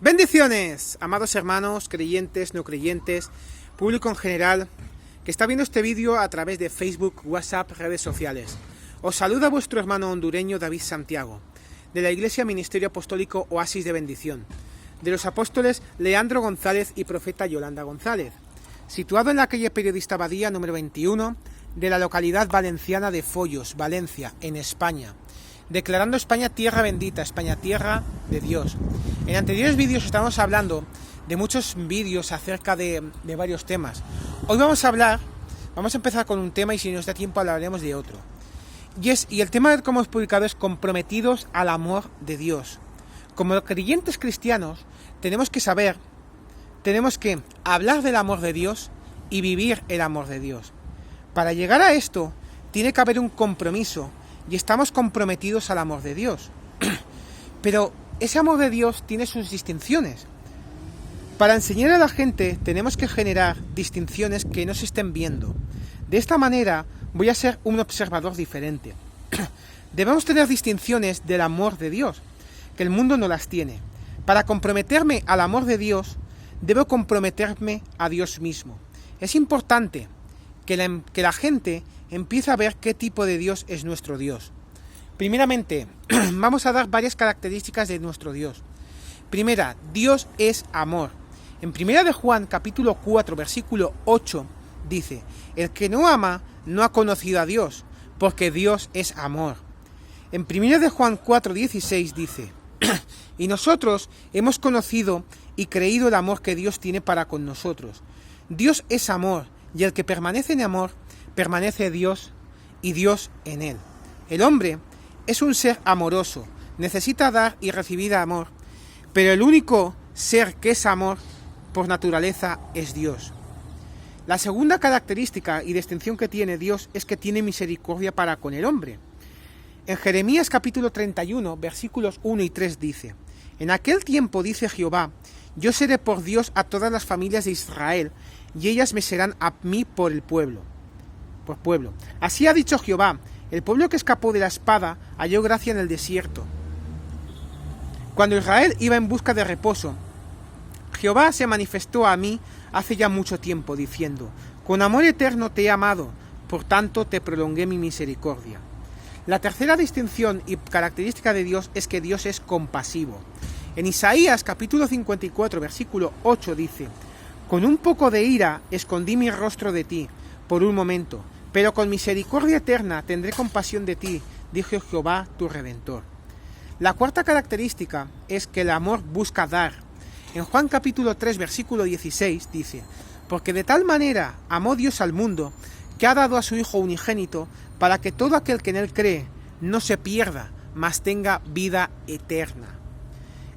Bendiciones, amados hermanos, creyentes, no creyentes, público en general, que está viendo este vídeo a través de Facebook, WhatsApp, redes sociales. Os saluda vuestro hermano hondureño David Santiago, de la Iglesia Ministerio Apostólico Oasis de Bendición, de los apóstoles Leandro González y profeta Yolanda González, situado en la calle Periodista Badía número 21, de la localidad valenciana de Follos, Valencia, en España, declarando España tierra bendita, España tierra de Dios. En anteriores vídeos estamos hablando de muchos vídeos acerca de varios temas. Hoy vamos a empezar con un tema y si nos da tiempo hablaremos de otro. Y el tema que hemos publicado es comprometidos al amor de Dios. Como creyentes cristianos tenemos que hablar del amor de Dios y vivir el amor de Dios. Para llegar a esto tiene que haber un compromiso y estamos comprometidos al amor de Dios. Pero ese amor de Dios tiene sus distinciones. Para enseñar a la gente tenemos que generar distinciones que no se estén viendo. De esta manera voy a ser un observador diferente. Debemos tener distinciones del amor de Dios, que el mundo no las tiene. Para comprometerme al amor de Dios, debo comprometerme a Dios mismo. Es importante que la gente empiece a ver qué tipo de Dios es nuestro Dios. Primeramente, vamos a dar varias características de nuestro Dios. Primera, Dios es amor. En 1 de Juan, capítulo 4, versículo 8, dice: el que no ama no ha conocido a Dios, porque Dios es amor. En 1 de Juan 4, 16 dice: y nosotros hemos conocido y creído el amor que Dios tiene para con nosotros. Dios es amor, y el que permanece en amor, permanece Dios y Dios en él. El hombre es un ser amoroso, necesita dar y recibir amor, pero el único ser que es amor por naturaleza es Dios. La segunda característica y distinción que tiene Dios es que tiene misericordia para con el hombre. En Jeremías capítulo 31, versículos 1 y 3 dice: en aquel tiempo, dice Jehová, yo seré por Dios a todas las familias de Israel, y ellas me serán a mí por pueblo. Así ha dicho Jehová: el pueblo que escapó de la espada halló gracia en el desierto. Cuando Israel iba en busca de reposo, Jehová se manifestó a mí hace ya mucho tiempo, diciendo: con amor eterno te he amado, por tanto te prolongué mi misericordia. La tercera distinción y característica de Dios es que Dios es compasivo. En Isaías capítulo 54, versículo 8 dice: con un poco de ira escondí mi rostro de ti por un momento, pero con misericordia eterna tendré compasión de ti, dijo Jehová tu Redentor. La cuarta característica es que el amor busca dar. En Juan capítulo 3, versículo 16 dice: porque de tal manera amó Dios al mundo, que ha dado a su Hijo unigénito, para que todo aquel que en él cree no se pierda, mas tenga vida eterna.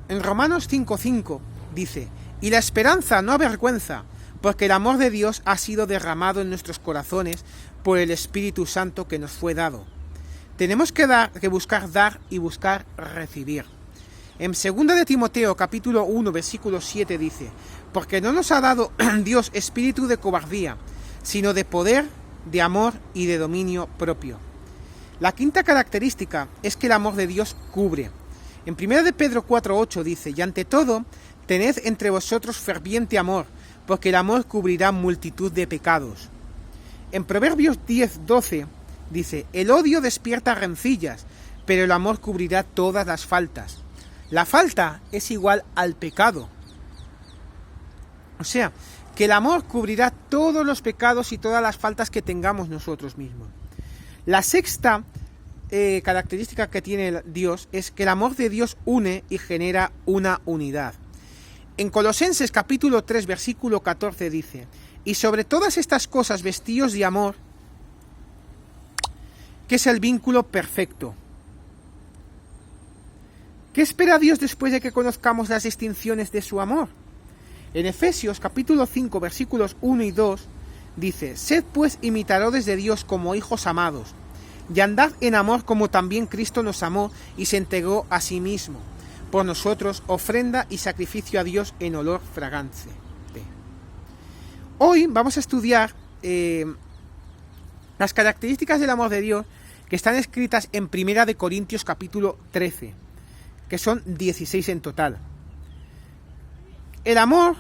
En Romanos 5:5 dice: y la esperanza no avergüenza, porque el amor de Dios ha sido derramado en nuestros corazones por el Espíritu Santo que nos fue dado. Tenemos que buscar dar y buscar recibir. En 2 de Timoteo capítulo 1 versículo 7 dice: porque no nos ha dado Dios espíritu de cobardía, sino de poder, de amor y de dominio propio. La quinta característica es que el amor de Dios cubre. En 1 de Pedro 4:8 dice: y ante todo, tened entre vosotros ferviente amor, porque el amor cubrirá multitud de pecados. En Proverbios 10:12 dice: el odio despierta rencillas, pero el amor cubrirá todas las faltas. La falta es igual al pecado. O sea, que el amor cubrirá todos los pecados y todas las faltas que tengamos nosotros mismos. La sexta característica que tiene Dios es que el amor de Dios une y genera una unidad. En Colosenses capítulo 3 versículo 14 dice: y sobre todas estas cosas vestíos de amor, que es el vínculo perfecto. ¿Qué espera Dios después de que conozcamos las distinciones de su amor? En Efesios capítulo 5 versículos 1 y 2 dice: sed pues imitadores de Dios como hijos amados, y andad en amor como también Cristo nos amó y se entregó a sí mismo por nosotros, ofrenda y sacrificio a Dios en olor fragante. Hoy vamos a estudiar las características del amor de Dios que están escritas en 1 Corintios capítulo 13, que son 16 en total. El amor,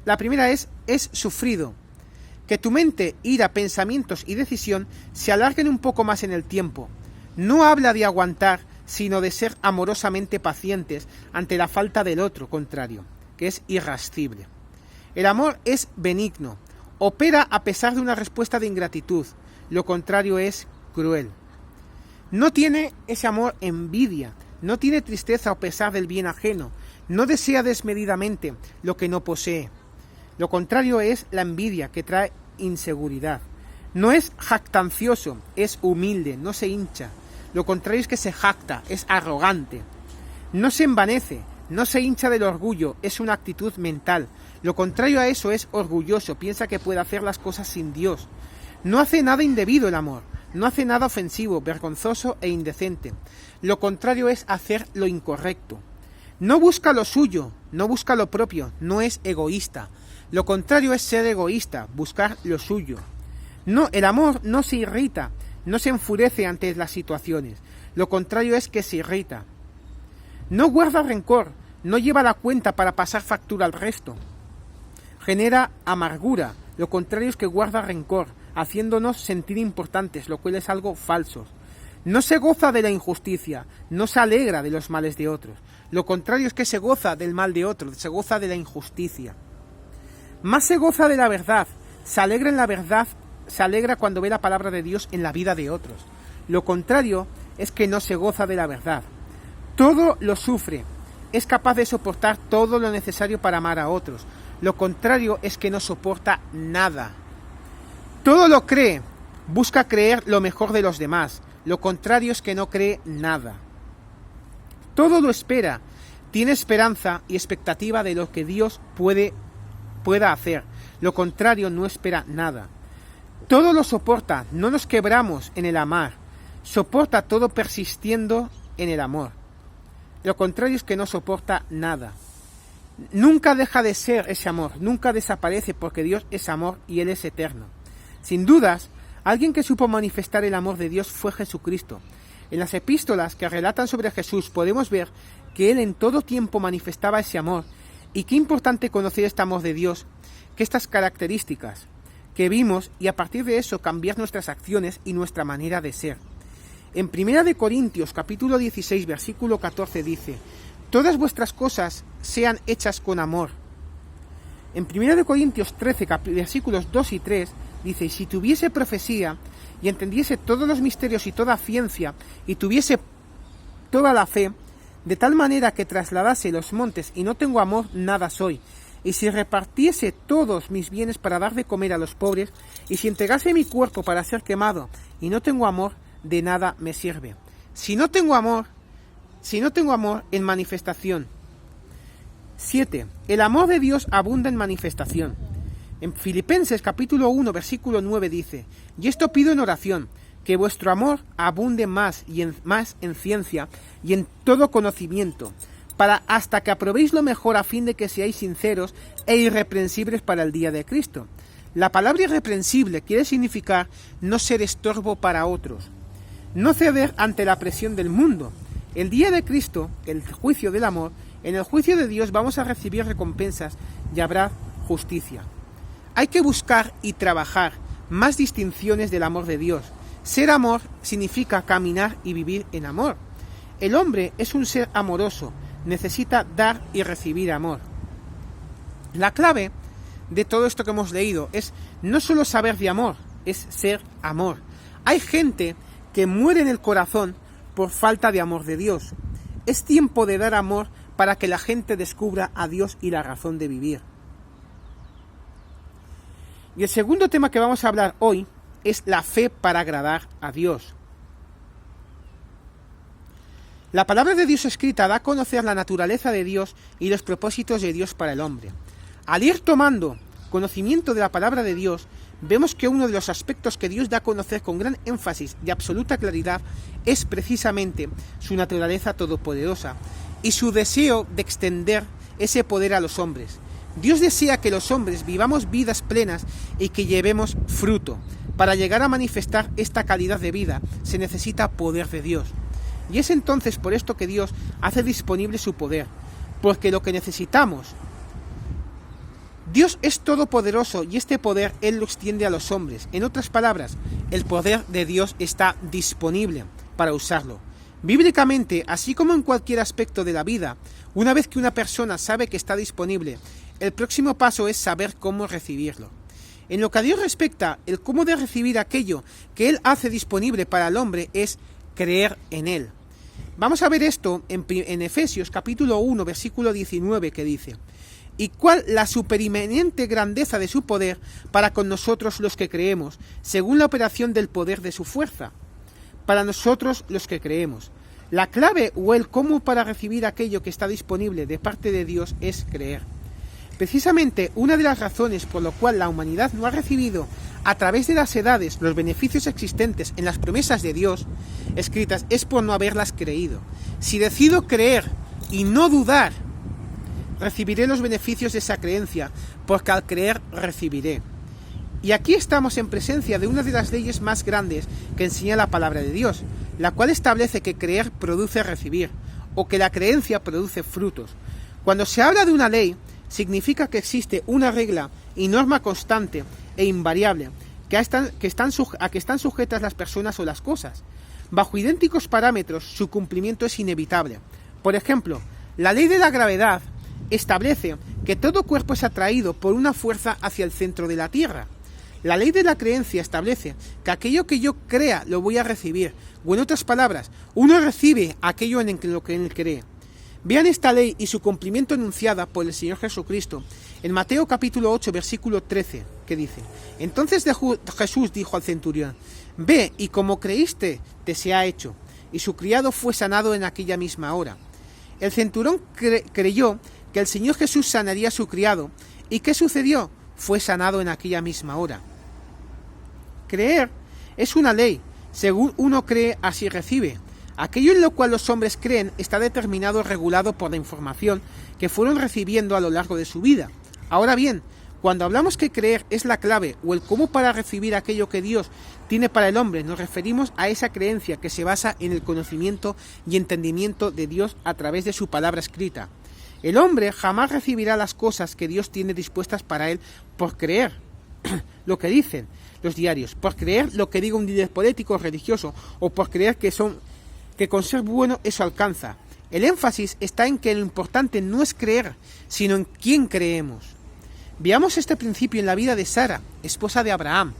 la primera es sufrido. Que tu mente, ira, pensamientos y decisión se alarguen un poco más en el tiempo. No habla de aguantar, sino de ser amorosamente pacientes ante la falta del otro contrario, que es irascible. El amor es benigno, opera a pesar de una respuesta de ingratitud, lo contrario es cruel. No tiene ese amor envidia, no tiene tristeza o pesar del bien ajeno, no desea desmedidamente lo que no posee. Lo contrario es la envidia, que trae inseguridad. No es jactancioso, es humilde, no se hincha. Lo contrario es que se jacta, es arrogante. No se envanece, no se hincha del orgullo, es una actitud mental. Lo contrario a eso es orgulloso, piensa que puede hacer las cosas sin Dios. No hace nada indebido el amor, no hace nada ofensivo, vergonzoso e indecente. Lo contrario es hacer lo incorrecto. No busca lo suyo, no busca lo propio, no es egoísta. Lo contrario es ser egoísta, buscar lo suyo. No, el amor no se irrita, no se enfurece ante las situaciones. Lo contrario es que se irrita. No guarda rencor, no lleva la cuenta para pasar factura al resto. Genera amargura, lo contrario es que guarda rencor, haciéndonos sentir importantes, lo cual es algo falso. No se goza de la injusticia, no se alegra de los males de otros. Lo contrario es que se goza del mal de otros, se goza de la injusticia. Más se goza de la verdad, se alegra en la verdad, se alegra cuando ve la palabra de Dios en la vida de otros. Lo contrario es que no se goza de la verdad. Todo lo sufre, es capaz de soportar todo lo necesario para amar a otros. Lo contrario es que no soporta nada. Todo lo cree, busca creer lo mejor de los demás. Lo contrario es que no cree nada. Todo lo espera, tiene esperanza y expectativa de lo que Dios pueda hacer. Lo contrario no espera nada. Todo lo soporta, no nos quebramos en el amar. Soporta todo persistiendo en el amor. Lo contrario es que no soporta nada. Nunca deja de ser ese amor, nunca desaparece porque Dios es amor y Él es eterno. Sin dudas, alguien que supo manifestar el amor de Dios fue Jesucristo. En las epístolas que relatan sobre Jesús podemos ver que Él en todo tiempo manifestaba ese amor. Y qué importante conocer este amor de Dios, que estas características que vimos y a partir de eso cambiar nuestras acciones y nuestra manera de ser. En 1 Corintios capítulo 16 versículo 14 dice: todas vuestras cosas sean hechas con amor. En 1 Corintios 13 versículos 2 y 3 dice: y si tuviese profecía y entendiese todos los misterios y toda ciencia y tuviese toda la fe, de tal manera que trasladase los montes y no tengo amor, nada soy. Y si repartiese todos mis bienes para dar de comer a los pobres, y si entregase mi cuerpo para ser quemado y no tengo amor, de nada me sirve. Si no tengo amor en manifestación. 7. El amor de Dios abunda en manifestación. En Filipenses capítulo 1 versículo 9 dice: y esto pido en oración, que vuestro amor abunde más en ciencia y en todo conocimiento, para hasta que aprobéis lo mejor a fin de que seáis sinceros e irreprensibles para el día de Cristo. La palabra irreprensible quiere significar no ser estorbo para otros, no ceder ante la presión del mundo. El día de Cristo, el juicio del amor, en el juicio de Dios vamos a recibir recompensas y habrá justicia. Hay que buscar y trabajar más distinciones del amor de Dios. Ser amor significa caminar y vivir en amor. El hombre es un ser amoroso, necesita dar y recibir amor. La clave de todo esto que hemos leído es no solo saber de amor, es ser amor. Hay gente que muere en el corazón por falta de amor de Dios. Es tiempo de dar amor para que la gente descubra a Dios y la razón de vivir. Y el segundo tema que vamos a hablar hoy es la fe para agradar a Dios. La palabra de Dios escrita da a conocer la naturaleza de Dios y los propósitos de Dios para el hombre. Al ir tomando conocimiento de la palabra de Dios, vemos que uno de los aspectos que Dios da a conocer con gran énfasis y absoluta claridad es precisamente su naturaleza todopoderosa y su deseo de extender ese poder a los hombres. Dios desea que los hombres vivamos vidas plenas y que llevemos fruto. Para llegar a manifestar esta calidad de vida se necesita poder de Dios. Y es entonces por esto que Dios hace disponible su poder, porque lo que necesitamos Dios es todopoderoso y este poder Él lo extiende a los hombres. En otras palabras, el poder de Dios está disponible para usarlo. Bíblicamente, así como en cualquier aspecto de la vida, una vez que una persona sabe que está disponible, el próximo paso es saber cómo recibirlo. En lo que a Dios respecta, el cómo de recibir aquello que Él hace disponible para el hombre es creer en Él. Vamos a ver esto en Efesios capítulo 1, versículo 19, que dice: y cuál la supereminente grandeza de su poder para con nosotros los que creemos, según la operación del poder de su fuerza. Para nosotros los que creemos. La clave o el cómo para recibir aquello que está disponible de parte de Dios es creer. Precisamente una de las razones por lo cual la humanidad no ha recibido a través de las edades los beneficios existentes en las promesas de Dios escritas es por no haberlas creído. Si decido creer y no dudar, recibiré los beneficios de esa creencia, porque al creer recibiré. Y aquí estamos en presencia de una de las leyes más grandes que enseña la palabra de Dios, la cual establece que creer produce recibir, o que la creencia produce frutos. Cuando se habla de una ley, significa que existe una regla y norma constante e invariable a que están sujetas las personas o las cosas. Bajo idénticos parámetros, su cumplimiento es inevitable. Por ejemplo, la ley de la gravedad establece que todo cuerpo es atraído por una fuerza hacia el centro de la Tierra. La ley de la creencia establece que aquello que yo crea lo voy a recibir, o en otras palabras, uno recibe aquello en lo que él cree. Vean esta ley y su cumplimiento enunciada por el Señor Jesucristo en Mateo capítulo 8, versículo 13, que dice: entonces Jesús dijo al centurión: ve, y como creíste, te sea hecho. Y su criado fue sanado en aquella misma hora. El centurión creyó que el Señor Jesús sanaría a su criado. ¿Y qué sucedió? Fue sanado en aquella misma hora. Creer es una ley. Según uno cree, así recibe. Aquello en lo cual los hombres creen está determinado, regulado por la información que fueron recibiendo a lo largo de su vida. Ahora bien, cuando hablamos que creer es la clave o el cómo para recibir aquello que Dios tiene para el hombre, nos referimos a esa creencia que se basa en el conocimiento y entendimiento de Dios a través de su palabra escrita. El hombre jamás recibirá las cosas que Dios tiene dispuestas para él por creer lo que dicen los diarios, por creer lo que diga un líder político o religioso, o por creer que con ser bueno eso alcanza. El énfasis está en que lo importante no es creer, sino en quién creemos. Veamos este principio en la vida de Sara, esposa de Abraham.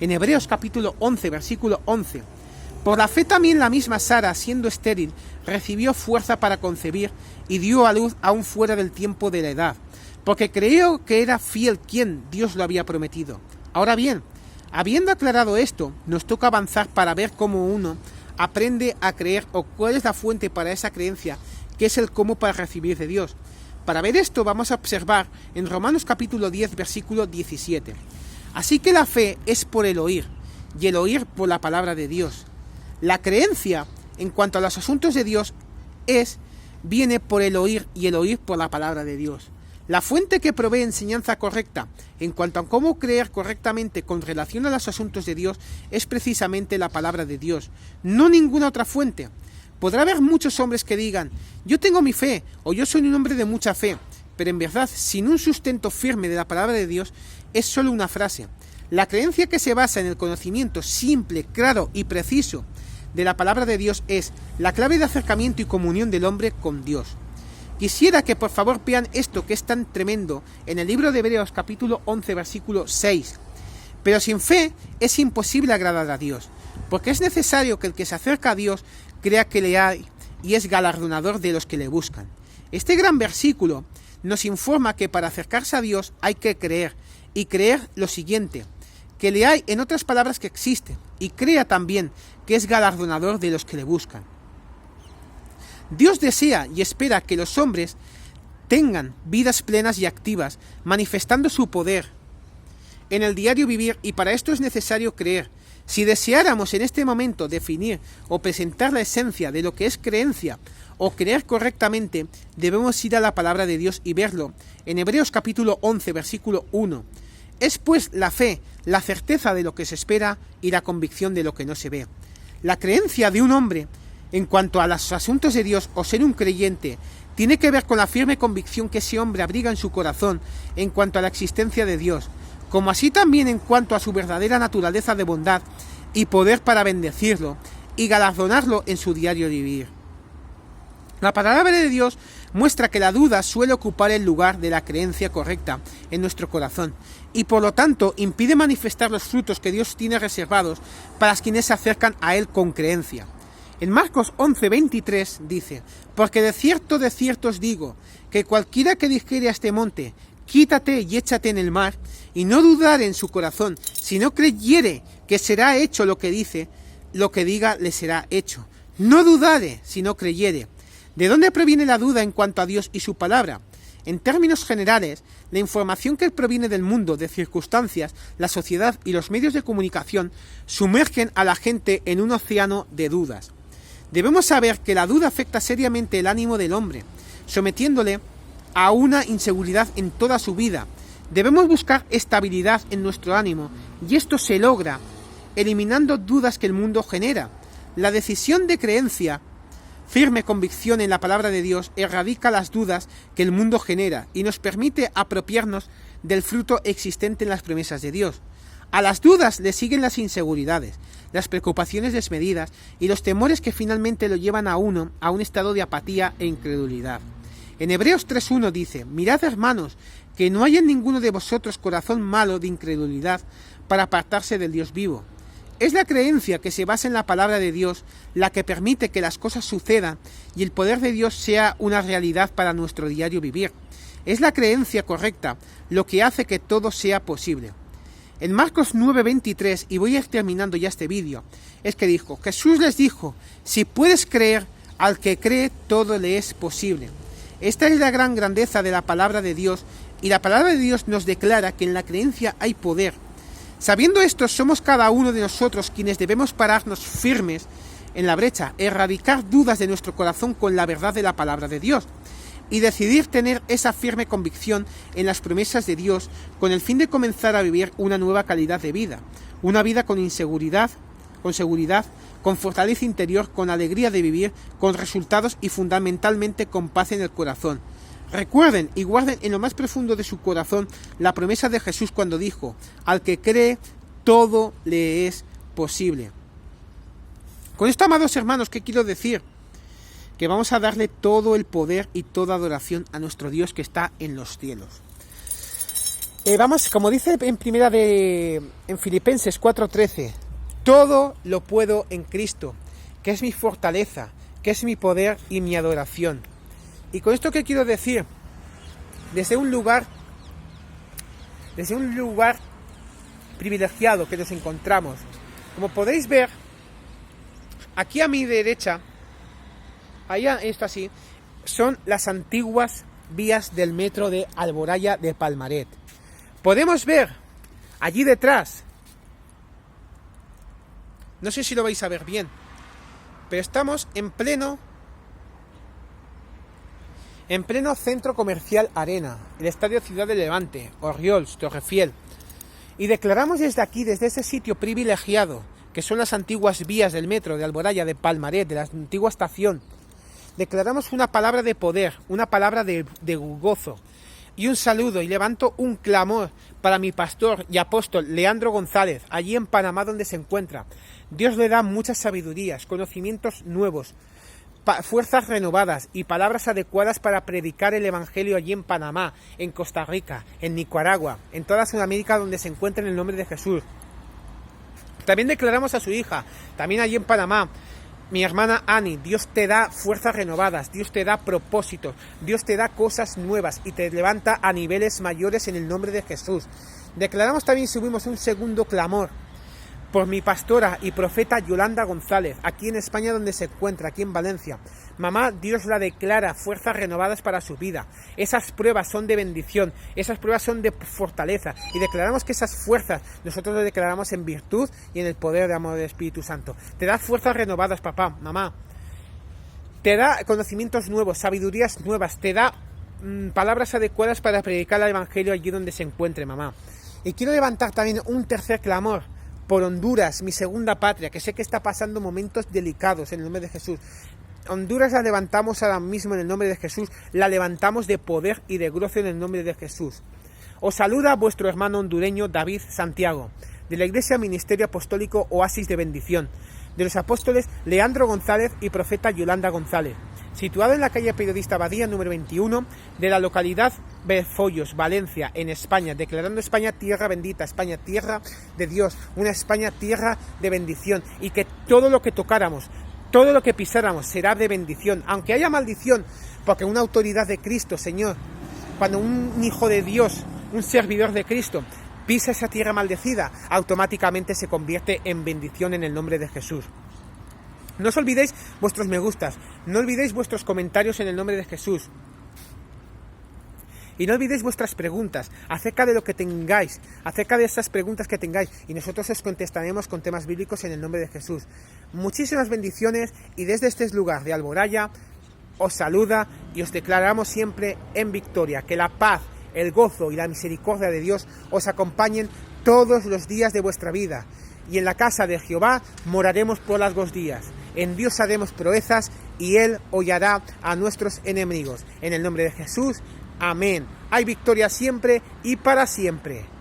En Hebreos capítulo 11, versículo 11. Por la fe también la misma Sara, siendo estéril, recibió fuerza para concebir y dio a luz aún fuera del tiempo de la edad, porque creyó que era fiel quien Dios lo había prometido. Ahora bien, habiendo aclarado esto, nos toca avanzar para ver cómo uno aprende a creer o cuál es la fuente para esa creencia, que es el cómo para recibir de Dios. Para ver esto vamos a observar en Romanos capítulo 10, versículo 17. Así que la fe es por el oír, y el oír por la palabra de Dios. La creencia, en cuanto a los asuntos de Dios, viene por el oír y el oír por la palabra de Dios. La fuente que provee enseñanza correcta en cuanto a cómo creer correctamente con relación a los asuntos de Dios es precisamente la palabra de Dios, no ninguna otra fuente. Podrá haber muchos hombres que digan: yo tengo mi fe, o yo soy un hombre de mucha fe, pero en verdad, sin un sustento firme de la palabra de Dios, es solo una frase. La creencia que se basa en el conocimiento simple, claro y preciso de la palabra de Dios es la clave de acercamiento y comunión del hombre con Dios. Quisiera que por favor vean esto que es tan tremendo en el libro de Hebreos capítulo 11 versículo 6. Pero sin fe es imposible agradar a Dios, porque es necesario que el que se acerca a Dios crea que le hay y es galardonador de los que le buscan. Este gran versículo nos informa que para acercarse a Dios hay que creer, y creer lo siguiente: que le hay, en otras palabras, que existe, y crea también que es galardonador de los que le buscan. Dios desea y espera que los hombres tengan vidas plenas y activas, manifestando su poder en el diario vivir, y para esto es necesario creer. Si deseáramos en este momento definir o presentar la esencia de lo que es creencia o creer correctamente, debemos ir a la palabra de Dios y verlo en Hebreos capítulo 11, versículo 1. Es pues la fe, la certeza de lo que se espera y la convicción de lo que no se ve. La creencia de un hombre en cuanto a los asuntos de Dios, o ser un creyente, tiene que ver con la firme convicción que ese hombre abriga en su corazón en cuanto a la existencia de Dios, como así también en cuanto a su verdadera naturaleza de bondad y poder para bendecirlo y galardonarlo en su diario vivir. La palabra de Dios muestra que la duda suele ocupar el lugar de la creencia correcta en nuestro corazón y por lo tanto impide manifestar los frutos que Dios tiene reservados para quienes se acercan a Él con creencia. En Marcos 11:23 dice: porque de cierto os digo, que cualquiera que dijere a este monte, quítate y échate en el mar, y no dudare en su corazón, sino creyere que será hecho lo que dice, lo que diga le será hecho. No dudare, sino creyere. ¿De dónde proviene la duda en cuanto a Dios y su palabra? En términos generales, la información que proviene del mundo, de circunstancias, la sociedad y los medios de comunicación sumergen a la gente en un océano de dudas. Debemos saber que la duda afecta seriamente el ánimo del hombre, sometiéndole a una inseguridad en toda su vida. Debemos buscar estabilidad en nuestro ánimo, y esto se logra eliminando dudas que el mundo genera. La decisión de creencia, firme convicción en la palabra de Dios, erradica las dudas que el mundo genera y nos permite apropiarnos del fruto existente en las promesas de Dios. A las dudas le siguen las inseguridades, las preocupaciones desmedidas y los temores que finalmente lo llevan a uno a un estado de apatía e incredulidad. En Hebreos 3:1 dice: mirad, hermanos, que no haya en ninguno de vosotros corazón malo de incredulidad para apartarse del Dios vivo. Es la creencia que se basa en la palabra de Dios la que permite que las cosas sucedan y el poder de Dios sea una realidad para nuestro diario vivir. Es la creencia correcta lo que hace que todo sea posible. En Marcos 9:23, y voy a ir terminando ya este vídeo, es que dijo: Jesús les dijo: si puedes creer, al que cree todo le es posible. Esta es la gran grandeza de la palabra de Dios, y la palabra de Dios nos declara que en la creencia hay poder. Sabiendo esto, somos cada uno de nosotros quienes debemos pararnos firmes en la brecha, erradicar dudas de nuestro corazón con la verdad de la palabra de Dios y decidir tener esa firme convicción en las promesas de Dios con el fin de comenzar a vivir una nueva calidad de vida, una vida con seguridad, con fortaleza interior, con alegría de vivir, con resultados y fundamentalmente con paz en el corazón. Recuerden y guarden en lo más profundo de su corazón la promesa de Jesús cuando dijo: al que cree, todo le es posible. Con esto, amados hermanos, ¿qué quiero decir? Que vamos a darle todo el poder y toda adoración a nuestro Dios que está en los cielos. Vamos, como dice en Filipenses 4:13, todo lo puedo en Cristo, que es mi fortaleza, que es mi poder y mi adoración. Y con esto, ¿qué quiero decir? Desde un lugar privilegiado que nos encontramos. Como podéis ver, aquí a mi derecha, allá esto así, son las antiguas vías del metro de Alboraya de Palmaret. Podemos ver allí detrás, no sé si lo vais a ver bien, pero estamos en pleno centro comercial Arena, el Estadio Ciudad de Levante, Orriols, Torrefiel. Y declaramos desde aquí, desde ese sitio privilegiado, que son las antiguas vías del metro de Alboraya de Palmaret, de la antigua estación, declaramos una palabra de poder, una palabra de gozo y un saludo, y levanto un clamor para mi pastor y apóstol Leandro González, allí en Panamá donde se encuentra. Dios le da muchas sabidurías, conocimientos nuevos, fuerzas renovadas y palabras adecuadas para predicar el Evangelio allí en Panamá, en Costa Rica, en Nicaragua, en toda Sudamérica donde se encuentra en el nombre de Jesús. También declaramos a su hija, también allí en Panamá, mi hermana Ani: Dios te da fuerzas renovadas, Dios te da propósitos, Dios te da cosas nuevas y te levanta a niveles mayores en el nombre de Jesús. Declaramos también, subimos un segundo clamor por mi pastora y profeta Yolanda González, aquí en España donde se encuentra, aquí en Valencia. Mamá, Dios la declara fuerzas renovadas para su vida. Esas pruebas son de bendición, esas pruebas son de fortaleza, y declaramos que esas fuerzas nosotros las declaramos en virtud y en el poder de amor del Espíritu Santo. Te da fuerzas renovadas, papá, mamá. Te da conocimientos nuevos, sabidurías nuevas, te da palabras adecuadas para predicar el Evangelio allí donde se encuentre, mamá. Y quiero levantar también un tercer clamor por Honduras, mi segunda patria, que sé que está pasando momentos delicados en el nombre de Jesús. Honduras la levantamos ahora mismo en el nombre de Jesús, la levantamos de poder y de gozo en el nombre de Jesús. Os saluda vuestro hermano hondureño David Santiago, de la Iglesia Ministerio Apostólico Oasis de Bendición, de los apóstoles Leandro González y profeta Yolanda González, situado en la calle Periodista Badía número 21 de la localidad Berfollos, Valencia, en España, declarando España tierra bendita, España tierra de Dios, una España tierra de bendición, y que todo lo que tocáramos, todo lo que pisáramos será de bendición, aunque haya maldición, porque una autoridad de Cristo, Señor, cuando un hijo de Dios, un servidor de Cristo, pisa esa tierra maldecida, automáticamente se convierte en bendición en el nombre de Jesús. No os olvidéis vuestros me gustas, no olvidéis vuestros comentarios en el nombre de Jesús. Y no olvidéis vuestras preguntas acerca de lo que tengáis, acerca de esas preguntas que tengáis, y nosotros os contestaremos con temas bíblicos en el nombre de Jesús. Muchísimas bendiciones, y desde este lugar de Alboraya os saluda y os declaramos siempre en victoria. Que la paz, el gozo y la misericordia de Dios os acompañen todos los días de vuestra vida. Y en la casa de Jehová moraremos por largos días. En Dios haremos proezas y Él hollará a nuestros enemigos. En el nombre de Jesús, amén. Hay victoria siempre y para siempre.